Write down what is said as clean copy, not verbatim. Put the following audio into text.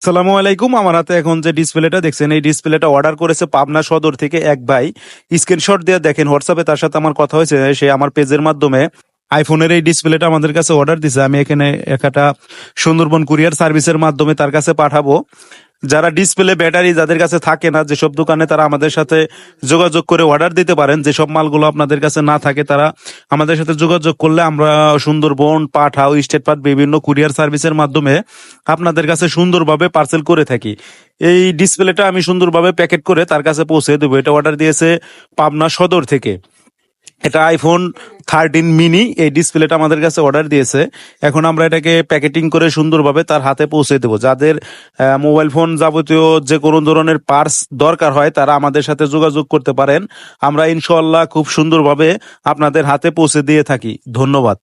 সালামু আলাইকুম। আমার হাতে এখন যে ডিসপ্লেটা দেখছেন, এই ডিসপ্লেটা অর্ডার করেছে পাবনা সদর থেকে এক ভাই। স্ক্রিনশট দিয়ে দেখেন হোয়াটসঅ্যাপে তার সাথে আমার কথা হয়েছে, সে আমার পেজের মাধ্যমে আইফোনের এই ডিসপ্লেটা আমাদের কাছে অর্ডার দিছে। আমি এখানে একটা সুন্দরবন কুরিয়ার সার্ভিসের মাধ্যমে তার কাছে পাঠাবো। যারা ডিসপ্লে ব্যাটারি যাদের কাছে থাকে না, যেসব দোকানে, তারা আমাদের সাথে যোগাযোগ করে অর্ডার দিতে পারেন। যেসব মালগুলো আপনাদের কাছে না থাকে তারা আমাদের সাথে যোগাযোগ করলে আমরা সুন্দরবন, পাঠাও, স্টেট পার্ট বিভিন্ন কুরিয়ার সার্ভিসের মাধ্যমে আপনাদের কাছে সুন্দরভাবে পার্সেল করে থাকি। এই ডিসপ্লেটা আমি সুন্দরভাবে প্যাকেট করে তার কাছে পৌঁছে দেবো। এটা অর্ডার দিয়েছে পাবনা সদর থেকে। এটা আইফোন 13 মিনি, এই ডিসপ্লেটা আমাদের কাছে অর্ডার দিয়েছে। এখন আমরা এটাকে প্যাকেটিং করে সুন্দরভাবে তার হাতে পৌঁছে দেবো। যাদের মোবাইল ফোন যাবতীয় যে কোনো ধরনের পার্টস দরকার হয় তারা আমাদের সাথে যোগাযোগ করতে পারেন। আমরা ইনশাআল্লাহ খুব সুন্দরভাবে আপনাদের হাতে পৌঁছে দিয়ে থাকি। ধন্যবাদ।